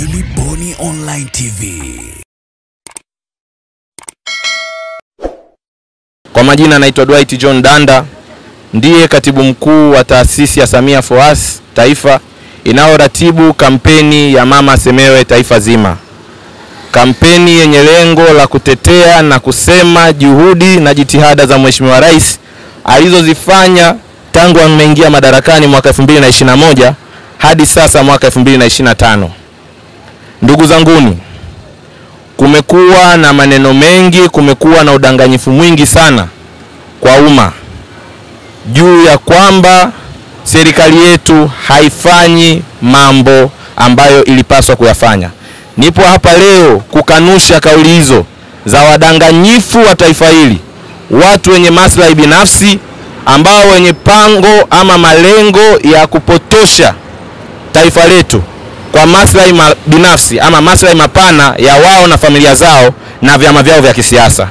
Daily Boni Online TV. Kwa majina naitwa Dwight John Danda, ndiye katibu mkuu wa taasisi ya Samia For Us Taifa inayoratibu kampeni ya Mama Asemewe taifa zima. Kampeni yenye lengo la kutetea na kusema juhudi na jitihada za Mheshimiwa Rais alizozifanya tangu ameingia madarakani mwaka 2021 hadi sasa mwaka 2025. Ndugu zanguni, kumekuwa na maneno mengi, kumekuwa na udanganyifu mwingi sana kwa umma juu ya kwamba serikali yetu haifanyi mambo ambayo ilipaswa kuyafanya. Nipo hapa leo kukanusha kauli hizo za wadanganyifu wa taifa hili, watu wenye maslahi binafsi ambao wenye pango ama malengo ya kupotosha taifa letu kwa maslahi binafsi ama maslahi mapana ya wao na familia zao na vyama vyao vya kisiasa.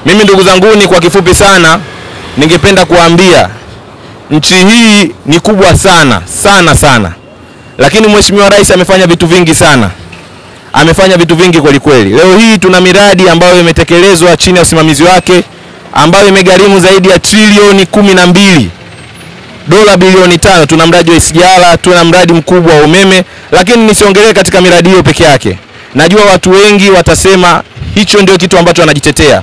Mimi ndugu zanguni, kwa kifupi sana ningependa kuambia nchi hii ni kubwa sana sana, lakini Mheshimiwa Rais amefanya vitu vingi sana. Amefanya vitu vingi kweli kweli. Leo hii tuna miradi ambayo imetekelezwa chini ya usimamizi wake ambayo imegharimu zaidi ya trilioni 12, dola bilioni 5. Tuna mradi wa SGR, tuna mradi mkubwa wa umeme, lakini nisiongelee katika miradi hiyo peke yake. Najua watu wengi watasema hicho ndio kitu ambacho anajitetea.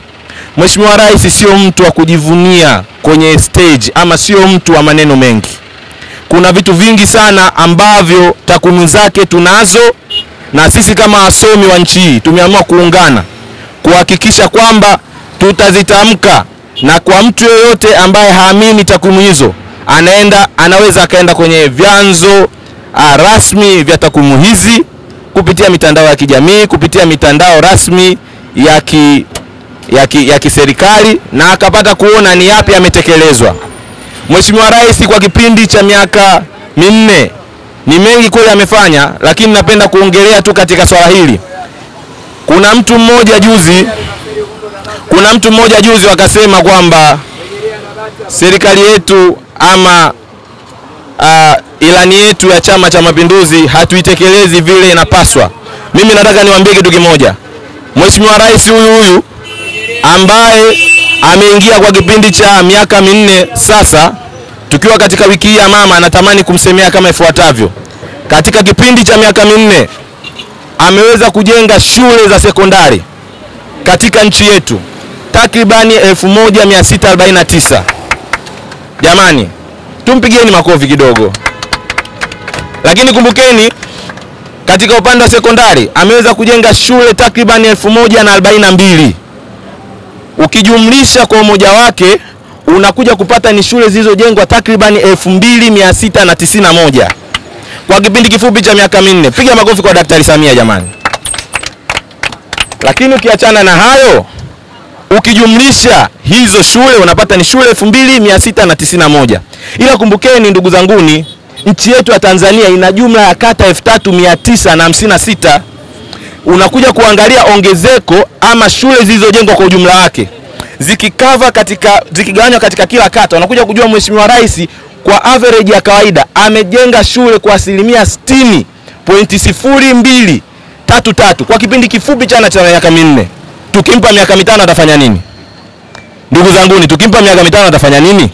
Mheshimiwa Rais sio mtu wa kujivunia kwenye stage ama sio mtu wa maneno mengi. Kuna vitu vingi sana ambavyo takwimu zake tunazo, na sisi kama wasomi wa nchi hii tumeamua kuungana kuhakikisha kwamba tutazitamka, na kwa mtu yoyote ambaye haamini takwimu hizo anaweza akaenda kwenye vyanzo rasmi vya takwimu hizi kupitia mitandao ya kijamii, kupitia mitandao rasmi ya kiserikali, na akapata kuona ni yapi yametekelezwa. Mheshimiwa Rais kwa kipindi cha miaka 4 ni mengi kweli amefanya, lakini napenda kuongelea tu katika swala hili. Kuna mtu mmoja juzi wakasema kwamba serikali yetu ama ilani yetu ya Chama cha Mapinduzi hatuitekelezi vile inapaswa. Mimi nataka niwaambie kitu kimoja. Mheshimiwa Rais huyu ambaye ameingia kwa kipindi cha miaka 4 sasa, tukiwa katika wiki hii ya mama, anatamani kumsemea kama ifuatavyo. Katika kipindi cha miaka 4 ameweza kujenga shule za sekondari katika nchi yetu takribani 1649. Jamani, tumpigieni makofi kidogo. Lakini kumbukeni, katika upande wa sekondari ameweza kujenga shule takribani 1042. Ukijumlisha kwa umoja wake unakuja kupata ni shule zilizojengwa takribani 2691 kwa kipindi kifupi cha miaka 4. Piga makofi kwa Daktari Samia jamani. Lakini ukiachana na hayo, ukijumlisha hizo shule unapata ni shule 2691. Ila kumbukeni ndugu zanguni, nchi yetu ya Tanzania ina jumla ya kata 3956. Unakuja kuangalia ongezeko ama shule zilizojengwa kwa ujumla wake, zikigawanywa katika kila kata, unakuja kujua Mheshimiwa Rais kwa average ya kawaida amejenga shule kwa asilimia 60.0233 kwa kipindi kifupi cha miaka 4. Tukimpa miaka 5 atafanya nini? Ndugu zanguni, tukimpa miaka 5 atafanya nini?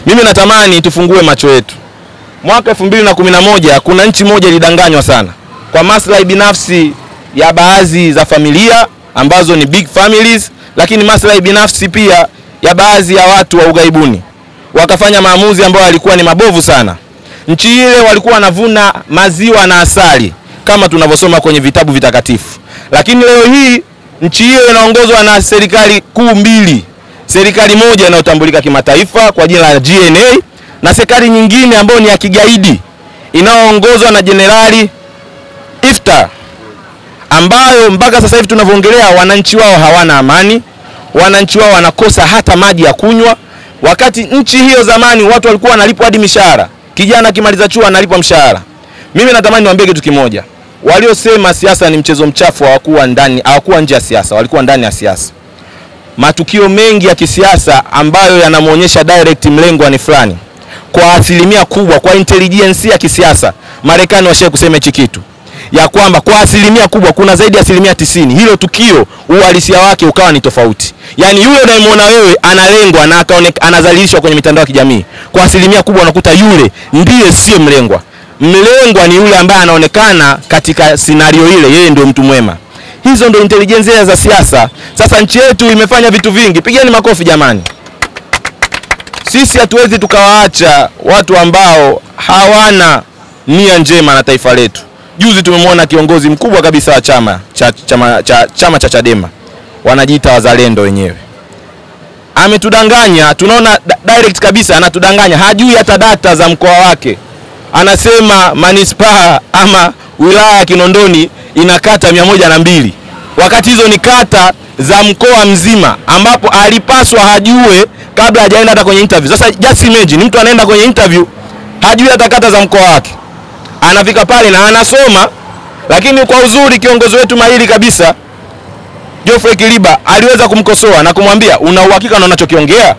Mimi natamani tufungue macho yetu. Mwaka 2011 kuna nchi moja ilidanganywa sana kwa maslahi binafsi ya baadhi za familia ambazo ni big families, lakini maslahi binafsi pia ya baadhi ya watu wa ugaibuni. Wakafanya maamuzi ambayo yalikuwa ni mabovu sana. Nchi ile walikuwa wanavuna maziwa na asali kama tunavyosoma kwenye vitabu vitakatifu. Lakini leo hii nchi hiyo inaongozwa na serikali kuu 2. Serikali moja inayotambulika kimataifa kwa jina la GNA, na serikali nyingine ambayo ni ya kigaidi inayoongozwa na Jenerali Iftar, ambayo mpaka sasa hivi tunavyoongelea wananchi wao hawana amani, wananchi wao wanakosa hata maji ya kunywa. Wakati nchi hiyo zamani watu walikuwa wanalipwa hadi mishahara. Kijana kimaliza chuo analipwa mshahara. Mimi natamani niwaambie kitu kimoja. Waliosema siasa ni mchezo mchafu hawakuwa nje ya siasa, walikuwa ndani ya siasa. Matukio mengi ya kisiasa ambayo yanamuonyesha direct mlengwa ni fulani kwa asilimia kubwa, kwa intelligence ya kisiasa, Marekani washaye kusema hichi kitu, ya kwamba kwa asilimia kubwa kuna zaidi ya asilimia 90 hilo tukio uhalisia wake ukawa ni tofauti. Yani yule unayemwona wewe analengwa na anazalishwa kwenye mitandao ya kijamii, kwa asilimia kubwa unakuta yule ndiye sio mlengwa. Mlengwa ni yule ambaye anaonekana katika scenario ile yeye ndio mtu mwema. Hizo ndio intelligence za siasa. Sasa nchi yetu imefanya vitu vingi. Pigeni makofi jamani. Sisi hatuwezi tukawaacha watu ambao hawana nia njema na taifa letu. Juzi tumemwona kiongozi mkubwa kabisa wa chama cha Chadema, wanajiita wazalendo wenyewe, ametudanganya. Tunaona direct kabisa anatudanganya, hajui hata data za mkoa wake. Anasema manispaa ama wilaya ya Kinondoni ina kata 102, wakati hizo ni kata za mkoa mzima, ambapo alipaswa hajue kabla hajaenda hata kwenye interview. Sasa just imagine mtu anaenda kwenye interview hajui hata kata za mkoa wake, anafika pale na anasoma. Lakini kwa uzuri kiongozi wetu mahiri kabisa Geoffrey Kiliba aliweza kumkosoa na kumwambia una uhakika na unachokiongea?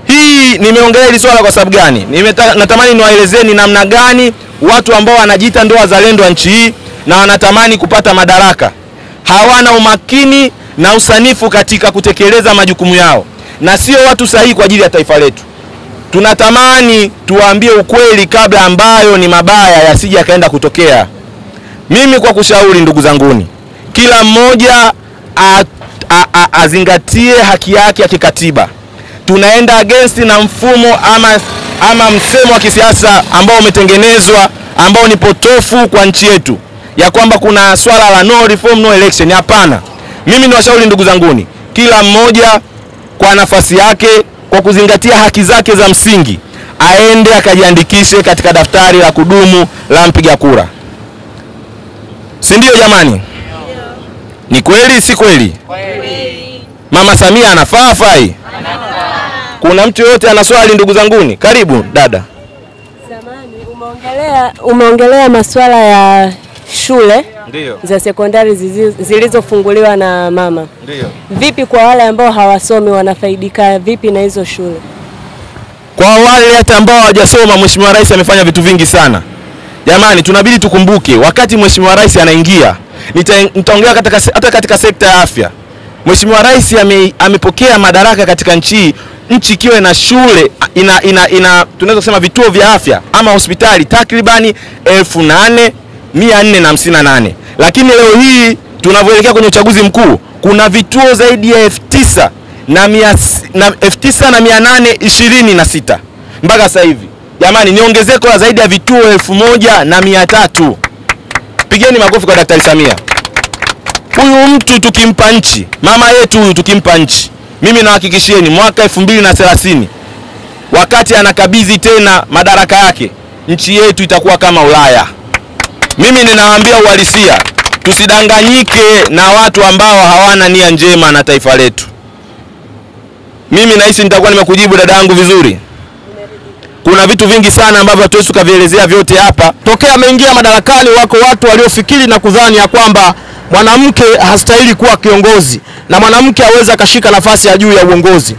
Hii nimeongelea hili swala kwa sababu gani? Natamani niwaelezeni namna gani watu ambao wanajiita ndio wazalendo wa nchi hii na wanatamani kupata madaraka hawana umakini na usanifu katika kutekeleza majukumu yao, na sio watu sahihi kwa ajili ya taifa letu. Tunatamani tuwaambie ukweli kabla ambayo ni mabaya yasije yakaenda kutokea. Mimi kwa kushauri ndugu zanguni, kila mmoja azingatie haki yake ya kikatiba. Tunaenda against na mfumo ama msemo wa kisiasa ambao umetengenezwa ambao ni potofu kwa nchi yetu, ya kwamba kuna swala la no reform no election. Hapana. Mimi ni washauri ndugu zanguni, kila mmoja kwa nafasi yake, kwa kuzingatia haki zake za msingi, aende akajiandikishe katika daftari la kudumu la mpiga kura. Si ndio jamani? Ni kweli si kweli? Kweli. Mama Samia anafaa fai? Anafaa. Kuna mtu yote ana swali ndugu zanguni? Karibu dada. Zamani umeongelea masuala ya shule ndio za sekondari zilizofunguliwa na mama. Ndio. Vipi kwa wale ambao hawasomi, wanafaidika vipi na hizo shule? Kwa wale hata ambao hawajasoma, Mheshimiwa Rais amefanya vitu vingi sana. Jamani, tunabidi tukumbuke wakati Mheshimiwa Rais anaingia, nitaongea katika sekta ya afya. Mheshimiwa Rais amepokea madaraka katika nchi ikiwa na shule tunaweza kusema vituo vya afya ama hospitali takribani 8458. Lakini leo hii tunavyoelekea kwenye uchaguzi mkuu kuna vituo zaidi ya 9826 mpaka sasa hivi. Jamani, ni ongezeko la zaidi ya vituo 1300. Pigeni makofi kwa Daktari Samia. Huyu mtu tukimpa nchi, mama yetu huyu tukimpa nchi, mimi nahakikishieni mwaka 2030 wakati anakabidhi tena madaraka yake, nchi yetu itakuwa kama Ulaya. Mimi ninawaambia uhalisia, tusidanganyike na watu ambao hawana nia njema na taifa letu. Mimi nahisi nitakuwa nimekujibu dada yangu vizuri. Kuna vitu vingi sana ambavyo hatuwezi tukavielezea vyote hapa. Tokea ameingia madarakani wako watu waliofikiri na kudhani ya kwamba mwanamke hastahili kuwa kiongozi na mwanamke hawezi akashika nafasi ya juu ya uongozi.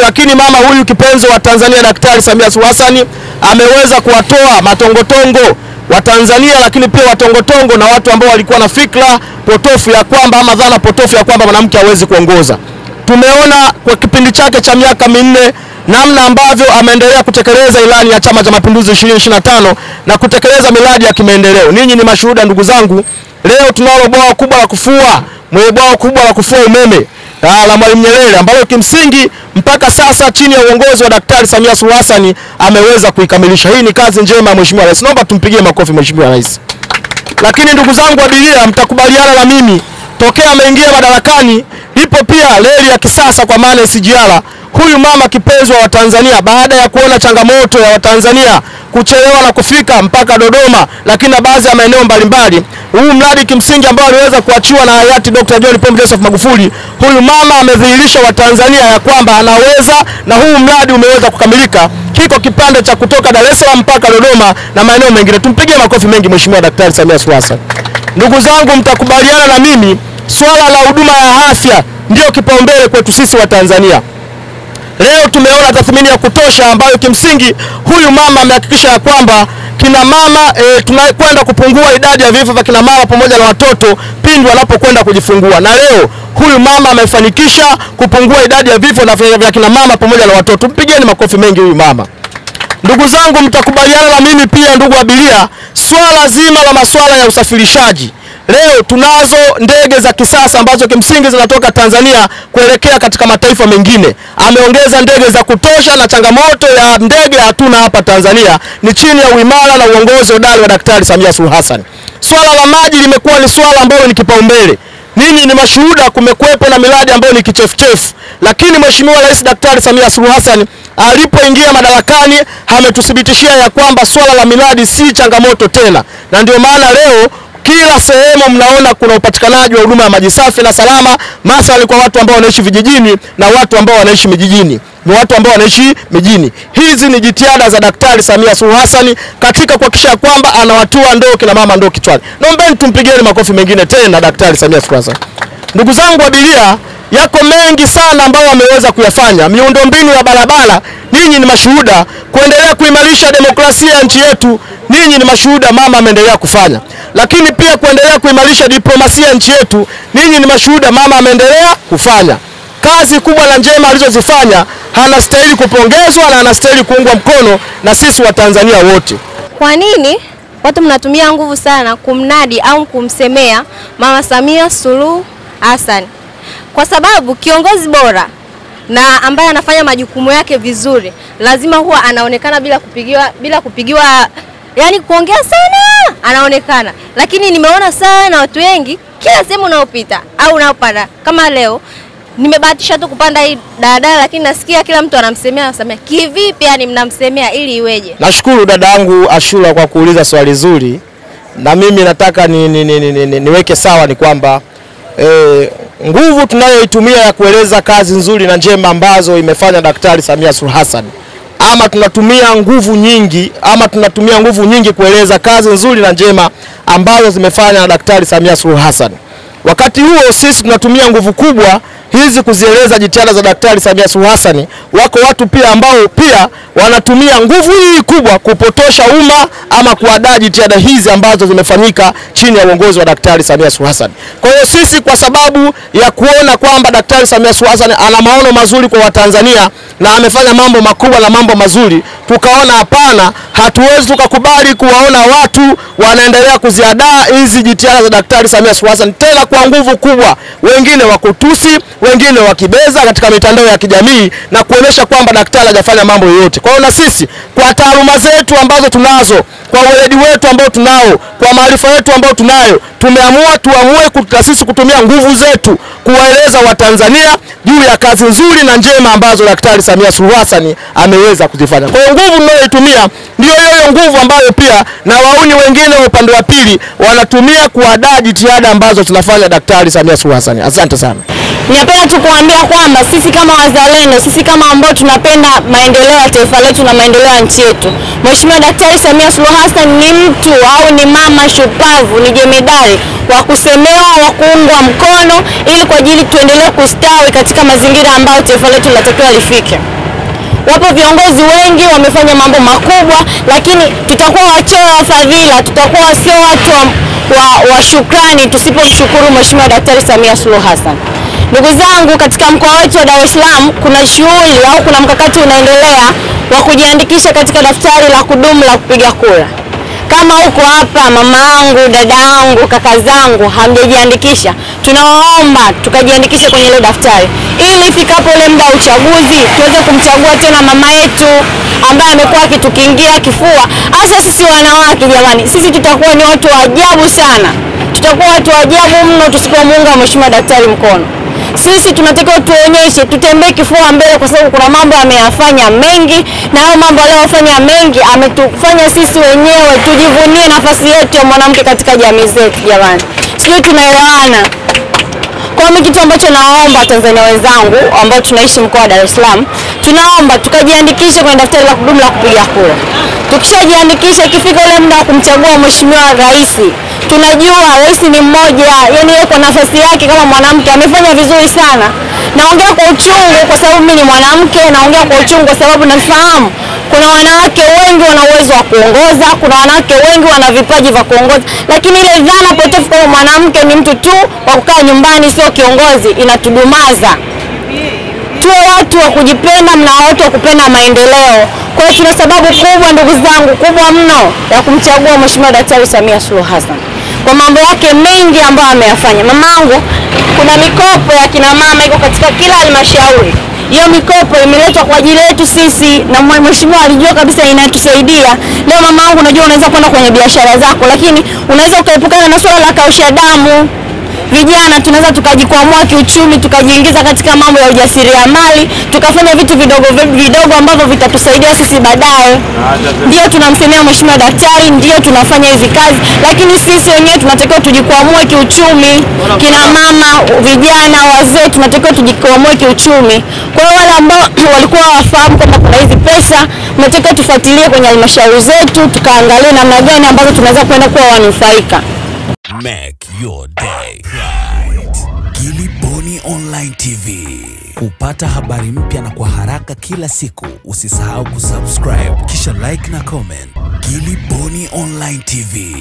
Lakini mama huyu kipenzi wa Tanzania Daktari Samia Suluhu Hassan ameweza kuwatoa matongotongo wa Tanzania, lakini pia watongotongo na watu ambao walikuwa na fikra potofu ya kwamba ama dhana potofu ya kwamba mwanamke hawezi kuongoza. Tumeona kwa kipindi chake cha miaka 4 namna ambavyo ameendelea kutekeleza ilani ya Chama cha Mapinduzi 2025 na kutekeleza miradi ya kimaendeleo. Ninyi ni mashuhuda ndugu zangu. Leo tunalo bwawa kubwa la kufua, bwawa kubwa la kufua umeme la Mwalimu Nyerere ambalo kimsingi mpaka sasa chini ya uongozi wa Daktari Samia Suluhu Hassan ameweza kuikamilisha. Hii ni kazi njema ya Mheshimiwa Rais. Naomba tumpigie makofi Mheshimiwa Rais. Lakini ndugu zangu abiria, mtakubaliana na mimi, tokea ameingia madarakani ipo pia reli ya kisasa kwa maana SGR. Huyu mama kipenzi wa Tanzania, baada ya kuona changamoto ya Watanzania kuchelewa na kufika mpaka Dodoma, lakini na baadhi ya maeneo mbalimbali, huu mradi kimsingi ambao aliweza kuachiwa na hayati Dr. John Pombe Joseph Magufuli, huyu mama amedhihirisha Watanzania ya kwamba anaweza, na huu mradi umeweza kukamilika. Kiko kipande cha kutoka Dar es Salaam mpaka Dodoma na maeneo mengine. Tumpigie makofi mengi Mheshimiwa Daktari Samia Suluhu Hassan. Ndugu zangu, mtakubaliana na mimi, swala la huduma ya afya ndio kipaumbele kwetu sisi wa Tanzania. Leo tumeona tathmini ya kutosha ambayo kimsingi huyu mama amehakikisha ya kwamba kina mama tunakwenda kupungua idadi ya vifo vya kina mama pamoja na watoto pindi wanapokwenda kujifungua. Na leo huyu mama amefanikisha kupungua idadi ya vifo vya kina mama pamoja na watoto. Mpigeni makofi mengi huyu mama. Ndugu zangu, mtakubaliana na mimi pia ndugu abiria, swala zima la masuala ya usafirishaji. Leo tunazo ndege za kisasa ambazo kimsingi zinatoka Tanzania kuelekea katika mataifa mengine. Ameongeza ndege za kutosha na changamoto ya ndege hatuna hapa Tanzania ni chini ya uimara na uongozi hodari wa Daktari Samia Suluhu Hassan. Swala la maji limekuwa ni swala ambalo ni kipaumbele. Ninyi ni mashuhuda, kumekuwepo na miradi ambayo ni kichefuchefu. Lakini Mheshimiwa Rais Daktari Samia Suluhu Hassan alipoingia madarakani ametuthibitishia ya kwamba swala la miradi si changamoto tena. Na ndio maana leo kila sehemu mnaona kuna upatikanaji wa huduma ya maji safi na salama, mathalan kwa watu ambao wanaishi vijijini na watu ambao wanaishi mijini. Ni watu ambao wanaishi mijini. Hizi ni jitihada za Daktari Samia Suluhu Hassan katika kuhakikisha kwamba anawatua ndoo kina mama ndoo kichwani. Naombeni tumpigieni makofi mengine tena Daktari Samia Suluhu Hassan. Ndugu zangu abiria, yako mengi sana ambayo wameweza kuyafanya. Miundombinu ya barabara, ninyi ni mashuhuda. Kuendelea kuimarisha demokrasia ya nchi yetu, ninyi ni mashuhuda, mama ameendelea kufanya. Lakini pia kuendelea kuimarisha diplomasia ya nchi yetu, ninyi ni mashuhuda, mama ameendelea kufanya. Kazi kubwa na njema alizozifanya, anastahili kupongezwa na anastahili kuungwa mkono na sisi wa Tanzania wote. Kwa nini watu mnatumia nguvu sana kumnadi au kumsemea Mama Samia Suluhu Hassan? Kwa sababu kiongozi bora na ambaye anafanya majukumu yake vizuri lazima huwa anaonekana bila kupigiwa yani kuongea sana anaonekana. Lakini nimeona sana watu wengi kila sehemu unaopita au unaopanda, kama leo nimebahatisha tu kupanda hii daladala, lakini nasikia kila mtu anamsemea Samia. Kivipi yani mnamsemea ili iweje? Nashukuru dadangu Ashura kwa kuuliza swali zuri. Na mimi nataka niweke sawa ni kwamba nguvu tunayoitumia ya kueleza kazi nzuri na njema ambazo imefanya Daktari Samia Suluhu Hassan, ama tunatumia nguvu nyingi kueleza kazi nzuri na njema ambazo zimefanya na Daktari Samia Suluhu Hassan. Wakati huo sisi tunatumia nguvu kubwa hizi kuzieleza jitihada za Daktari Samia Suluhu Hassan. Wako watu pia ambao pia wanatumia nguvu hii kubwa kupotosha umma ama kuadaa jitihada hizi ambazo zimefanyika chini ya uongozi wa Daktari Samia Suluhu Hassan. Kwa hiyo sisi kwa sababu ya kuona kwamba Daktari Samia Suluhu Hassan ana maono mazuri kwa Watanzania na amefanya mambo makubwa na mambo mazuri, tukaona hapana, hatuwezi tukakubali kuwaona watu wanaendelea kuziadaa hizi jitihada za Daktari Samia Suluhu Hassan tena kwa nguvu kubwa, wengine wakutusi, wengine wakibeza katika mitandao ya kijamii na kuonesha kwamba daktari hajafanya mambo yote. Kwa hiyo na sisi kwa taaluma zetu ambazo tunazo, kwa weledi wetu ambao tunao, kwa maarifa yetu ambao tunayo, tumeamua sisi kutumia nguvu zetu kuwaeleza Watanzania juu ya kazi nzuri na njema ambazo Daktari Samia Suluhu Hassan ameweza kuzifanya. Kwa hiyo nguvu mnayoitumia ndio hiyo nguvu ambayo pia na wauni wengine wa upande wa pili wanatumia kuadaa jitihada ambazo tunafanya Daktari Samia Suluhu Hassan. Asante sana. Ninapenda tu kuambia kwamba sisi kama wazalendo, sisi kama ambao tunapenda maendeleo ya taifa letu na maendeleo ya nchi yetu, Mheshimiwa Daktari Samia Suluhu Hassan ni mtu au ni mama shupavu, ni jemedari wa kusemewa, wa kuungwa mkono ili kwa ajili tuendelee kustawi katika mazingira ambayo taifa letu linatakiwa lifike. Wapo viongozi wengi wamefanya mambo makubwa, lakini tutakuwa wachoyo wa fadhila, tutakuwa sio watu wa shukrani tusipomshukuru Mheshimiwa Daktari Samia Suluhu Hassan. Ndugu zangu, katika mkoa wetu wa Dar es Salaam kuna shughuli au kuna mkakati unaendelea wa kujiandikisha katika daftari la kudumu la kupiga kura. Kama uko hapa mama yangu, dada yangu, kaka zangu hamjajiandikisha, tunawaomba tukajiandikishe kwenye ile daftari ili ifikapo ule muda wa uchaguzi tuweze kumchagua tena mama yetu ambaye amekuwa akitukingia kifua. Hasa sisi wanawake jamani, sisi tutakuwa ni watu wa ajabu sana. Tutakuwa watu wa ajabu mno tusipomuunga Mheshimiwa Daktari mkono. Sisi tunatakiwa tuonyeshe, tutembee kifua mbele kwa sababu kuna mambo ameyafanya mengi na hayo mambo aliyofanya mengi ametufanya sisi wenyewe tujivunie nafasi yetu ya mwanamke katika jamii zetu jamani. Sisi tunaelewana. Kwa mimi kitu ambacho naomba Tanzania wenzangu ambao tunaishi mkoa wa Dar es Salaam, tunaomba tukajiandikishe kwenye daftari la kudumu la kupiga kura. Tukishajiandikisha ikifika ule muda wa kumchagua Mheshimiwa Rais, tunajua rais ni mmoja, yani yeye kwa nafasi yake kama mwanamke amefanya vizuri sana. Naongea kwa uchungu kwa sababu mimi ni mwanamke, naongea kwa uchungu kwa sababu nafahamu kuna wanawake wengi wana uwezo wa kuongoza, kuna wanawake wengi wana vipaji vya kuongoza, lakini ile dhana potofu kama mwanamke ni mtu tu wa kukaa nyumbani sio kiongozi inatudumaza. Tuwe watu wa kujipenda, mna watu wa kupenda maendeleo. Kwa hiyo tuna sababu kubwa ndugu zangu, kubwa mno ya kumchagua Mheshimiwa Daktari Samia Suluhu Hassan kwa mambo yake mengi ambayo ameyafanya. Mamangu, kuna mikopo ya kina mama iko katika kila halmashauri. Hiyo mikopo imeletwa kwa ajili yetu sisi na mheshimiwa alijua kabisa inatusaidia. Leo mamangu, unajua unaweza kwenda kwenye biashara zako, lakini unaweza ukaepukana na swala la kausha damu. Vijana tunaweza tukajikwamua kiuchumi, tukajiingiza katika mambo ya ujasiriamali, tukafanya vitu vidogo ambavyo vitatusaidia sisi baadaye. Ndio tunamsemea Mheshimiwa Daktari, ndio tunafanya hizi kazi, lakini sisi wenyewe tunatakiwa tujikwamue kiuchumi. Kina mama, vijana, wazee tunatakiwa tujikwamue kiuchumi. Kwa hiyo wale ambao walikuwa wafahamu kwamba kuna hizi pesa, tunatakiwa tufuatilie kwenye halmashauri zetu, tukaangalie namna gani ambazo tunaweza kwenda kuwa wanufaika. Make your day right. Gilly Bonny Online TV. Kupata habari mpya na kwa haraka kila siku, usisahau kusubscribe kisha like na comment. Gilly Bonny Online TV.